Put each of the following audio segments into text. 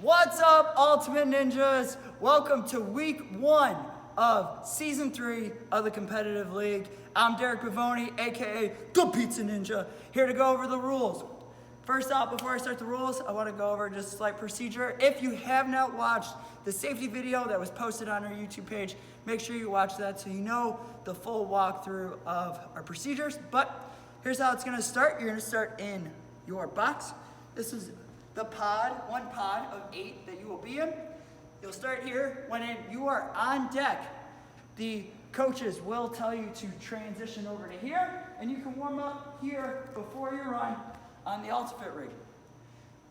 What's up, Ultimate Ninjas? Welcome to week 1 of season 3 of the competitive league. I'm Derek Bavoni, aka the Pizza Ninja, here to go over the rules. First off, before I start the rules, I want to go over just a slight procedure. If you have not watched the safety video that was posted on our YouTube page, make sure you watch that so you know the full walkthrough of our procedures. But here's how it's going to start. You're going to start in your box. This is the one pod of 8 that you will be in. You'll start here. When you are on deck, the coaches will tell you to transition over to here, and you can warm up here before you run on the Ultifit rig.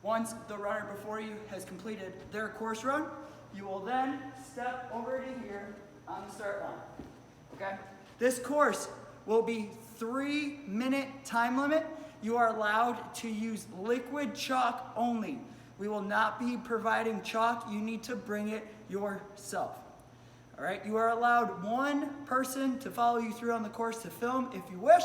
Once the runner before you has completed their course run, you will then step over to here on the start line. Okay? This course will be 3-minute time limit. You are allowed to use liquid chalk only. We will not be providing chalk. You need to bring it yourself. All right, you are allowed one person to follow you through on the course to film if you wish,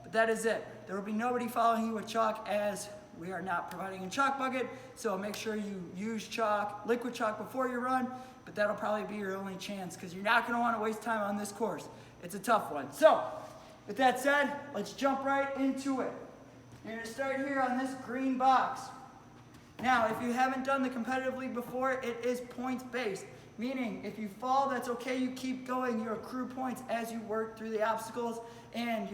but that is it. There will be nobody following you with chalk as we are not providing a chalk bucket, so make sure you use chalk, liquid chalk before you run, but that'll probably be your only chance because you're not gonna wanna waste time on this course. It's a tough one. So, with that said, let's jump right into it. You're gonna start here on this green box. Now, if you haven't done the competitive league before, it is points based, meaning if you fall, that's okay, you keep going, you accrue points as you work through the obstacles, and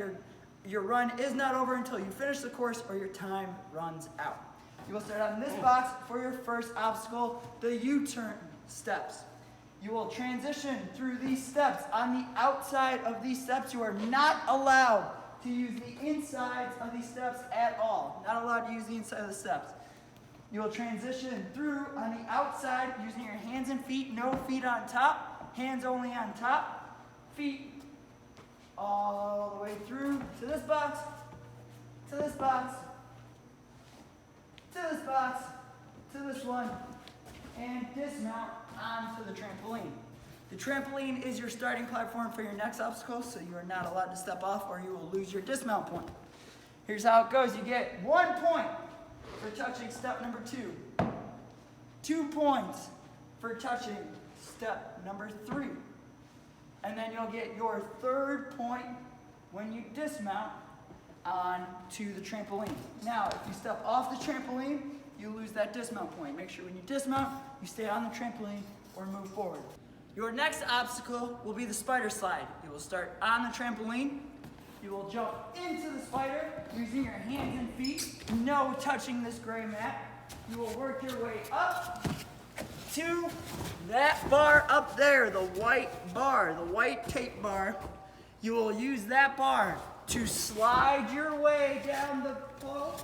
your run is not over until you finish the course or your time runs out. You will start on this box for your first obstacle, the U-turn steps. You will transition through these steps. On the outside of these steps, you are not allowed to use the insides of these steps at all. Not allowed to use the inside of the steps. You will transition through on the outside using your hands and feet, no feet on top, hands only on top, feet all the way through to this box, to this box, to this box, to this one, and dismount onto the trampoline. The trampoline is your starting platform for your next obstacle, so you are not allowed to step off or you will lose your dismount point. Here's how it goes. You get 1 point for touching step number 2. 2 points for touching step number 3. And then you'll get your 3rd point when you dismount onto the trampoline. Now, if you step off the trampoline, you lose that dismount point. Make sure when you dismount, you stay on the trampoline or move forward. Your next obstacle will be the spider slide. You will start on the trampoline. You will jump into the spider using your hands and feet, no touching this gray mat. You will work your way up to that bar up there, the white bar, the white tape bar. You will use that bar to slide your way down the pole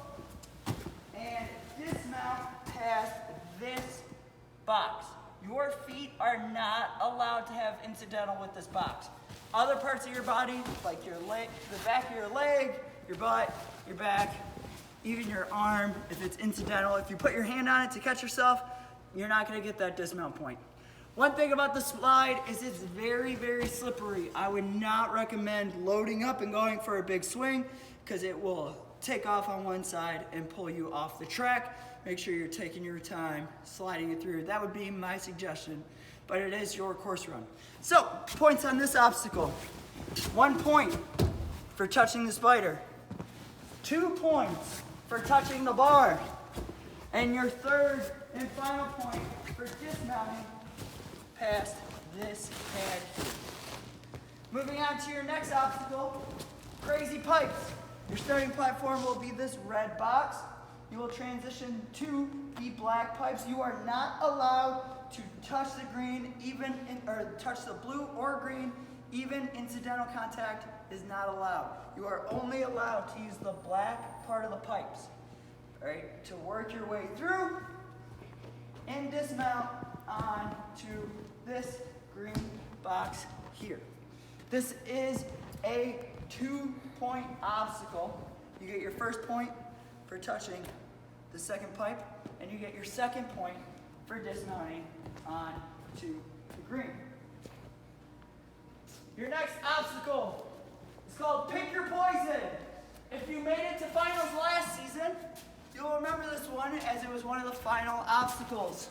and dismount past this box. Your feet are not allowed to have incidental with this box. Other parts of your body, like your leg, the back of your leg, your butt, your back, even your arm, if it's incidental, if you put your hand on it to catch yourself, you're not gonna get that dismount point. One thing about the slide is it's very, very slippery. I would not recommend loading up and going for a big swing because it will take off on one side and pull you off the track. Make sure you're taking your time sliding it through. That would be my suggestion, but it is your course run. So, points on this obstacle. 1 point for touching the spider. 2 points for touching the bar. And your 3rd and final point for dismounting past this pad here. Moving on to your next obstacle, crazy pipes. Your starting platform will be this red box. You will transition to the black pipes. You are not allowed to touch the green, or touch the blue or green. Even incidental contact is not allowed. You are only allowed to use the black part of the pipes, all right, to work your way through and dismount onto this green box here. This is a 2-point obstacle. You get your 1st point for touching the 2nd pipe, and you get your 2nd point for dismounting onto the green. Your next obstacle is called Pick Your Poison. If you made it to finals last season, You'll remember this one as it was one of the final obstacles.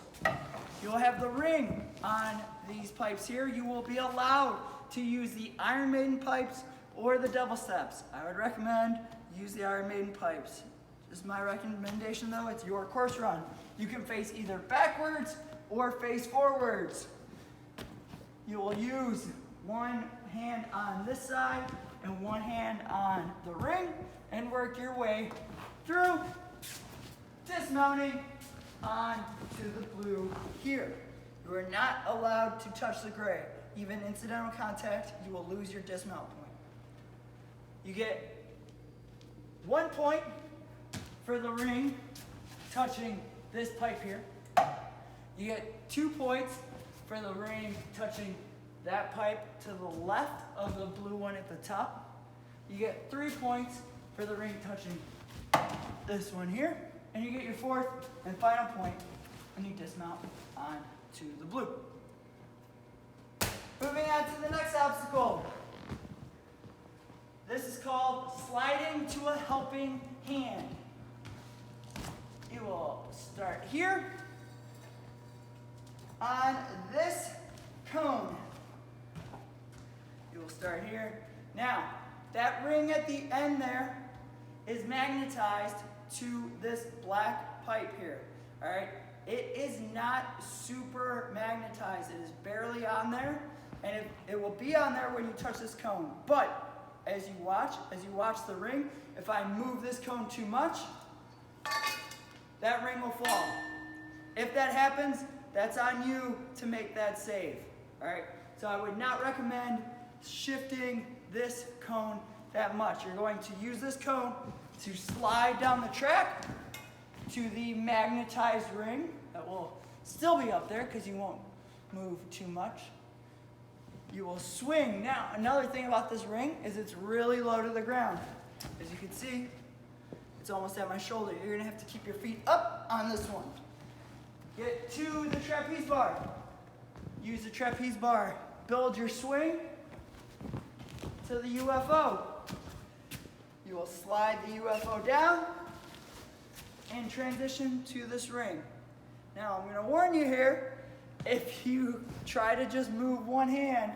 You'll have the ring on these pipes here. You will be allowed to use the Iron Maiden pipes or the double steps. I would recommend use the Iron Maiden pipes. Just my recommendation though, it's your course run. You can face either backwards or face forwards. You will use one hand on this side and one hand on the ring and work your way through, dismounting onto the blue here. You are not allowed to touch the gray. Even incidental contact, you will lose your dismount point. You get 1 point for the ring touching this pipe here. You get 2 points for the ring touching that pipe to the left of the blue one at the top. You get 3 points for the ring touching this one here. And you get your 4th and final point when you dismount onto the blue. Moving on to the next obstacle. This is called sliding to a helping hand. You will start here on this cone. You will start here. Now, that ring at the end there is magnetized to this black pipe here. All right? It is not super magnetized. It is barely on there, and it will be on there when you touch this cone. But as you watch the ring, if I move this cone too much, that ring will fall. If that happens, that's on you to make that save. All right? So I would not recommend shifting this cone that much. You're going to use this cone to slide down the track to the magnetized ring that will still be up there because you won't move too much. You will swing. Now, another thing about this ring is it's really low to the ground. As you can see, it's almost at my shoulder. You're gonna have to keep your feet up on this one. Get to the trapeze bar. Use the trapeze bar. Build your swing to the UFO. You will slide the UFO down and transition to this ring. Now, I'm going to warn you here, if you try to just move one hand,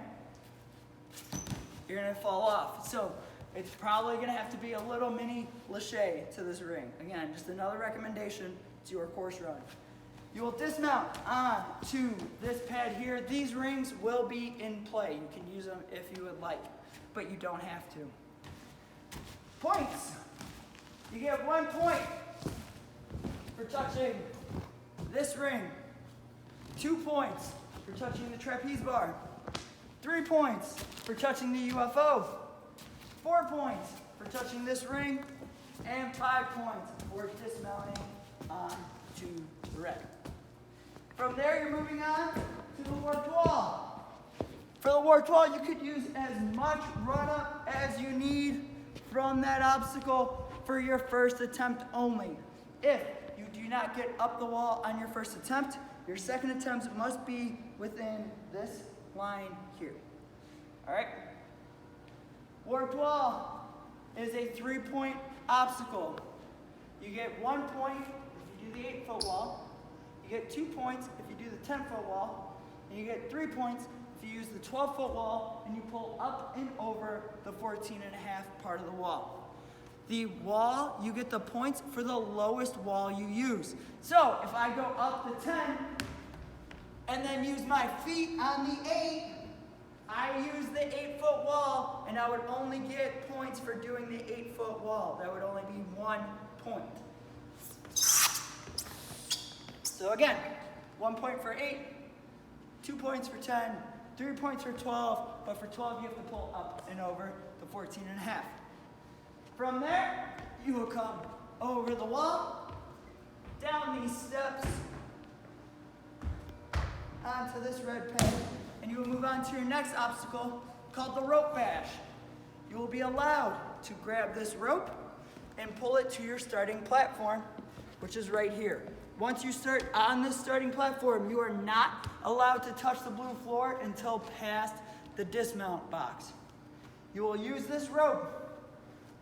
you're going to fall off. So it's probably going to have to be a little mini lache to this ring. Again, just another recommendation to your course run. You will dismount onto this pad here. These rings will be in play. You can use them if you would like, but you don't have to. Points. You get 1 point for touching this ring. 2 points for touching the trapeze bar. 3 points for touching the UFO. 4 points for touching this ring. And 5 points for dismounting onto the red. From there, you're moving on to the warped wall. For the warped wall, you could use as much run-up as you need from that obstacle for your first attempt only. If you do not get up the wall on your first attempt, your second attempt must be within this line here. All right? Warped wall is a 3-point obstacle. You get 1 point if you do the 8-foot wall. You get 2 points if you do the 10-foot wall. And you get 3 points if you use the 12-foot wall and you pull up and over the 14.5 part of the wall. The wall, you get the points for the lowest wall you use. So if I go up the 10 and then use my feet on the 8, I use the 8-foot wall and I would only get points for doing the 8-foot wall. That would only be 1 point. So again, 1 point for 8, 2 points for 10, 3 points for 12, but for 12 you have to pull up and over the 14.5. From there, you will come over the wall, down these steps, onto this red peg, and you will move on to your next obstacle called the rope bash. You will be allowed to grab this rope and pull it to your starting platform, which is right here. Once you start on this starting platform, you are not allowed to touch the blue floor until past the dismount box. You will use this rope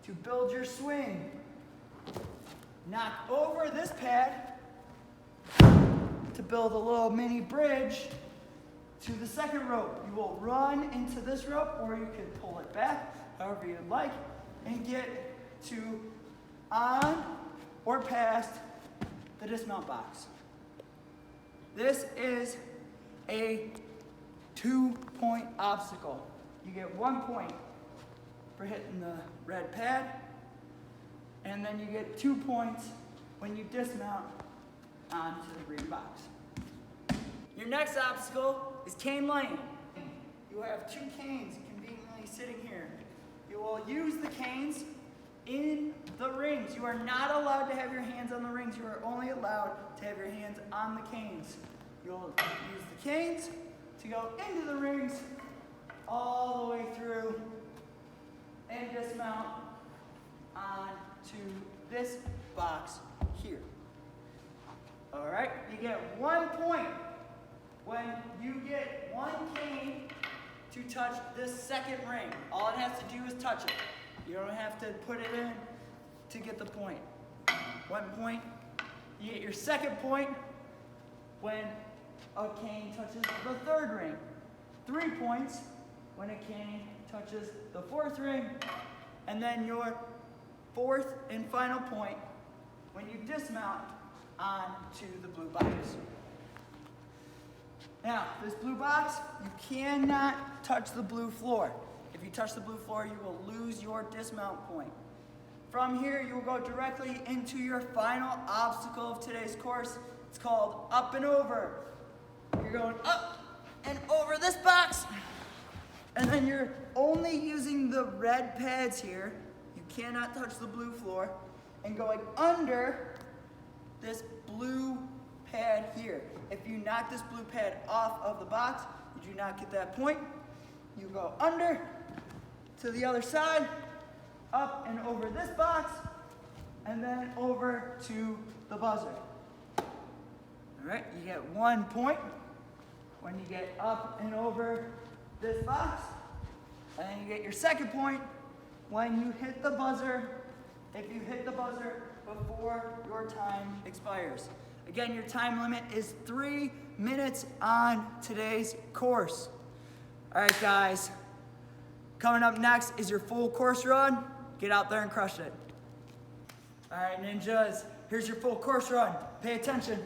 to build your swing knock over this pad to build a little mini bridge to the second rope. You will run into this rope, or you can pull it back, however you'd like, and get to on or past the dismount box. This is a 2-point obstacle. You get 1 point for hitting the red pad, and then you get 2 points when you dismount onto the green box. Your next obstacle is cane lane. You have 2 canes conveniently sitting here. You will use the canes in the rings. You are not allowed to have your hands on the rings. You are only allowed to have your hands on the canes. You'll use the canes to go into the rings all the way through and dismount onto this box here. All right, you get 1 point when you get 1 cane to touch this second ring. All it has to do is touch it. You don't have to put it in to get the point. 1 point. You get your second point when a cane touches the third ring. 3 points when a cane touches the fourth ring. And then your fourth and final point when you dismount onto the blue box. Now, this blue box, you cannot touch the blue floor. If you touch the blue floor, you will lose your dismount point. From here, you will go directly into your final obstacle of today's course. It's called up and over. You're going up and over this box, and then you're only using the red pads here. You cannot touch the blue floor, and going under this blue pad here. If you knock this blue pad off of the box, you do not get that point. You go under to the other side, up and over this box, and then over to the buzzer. All right, you get 1 point when you get up and over this box, and then you get your second point when you hit the buzzer, if you hit the buzzer before your time expires. Again, your time limit is 3 minutes on today's course. All right, guys, coming up next is your full course run. Get out there and crush it. All right, ninjas, here's your full course run. Pay attention.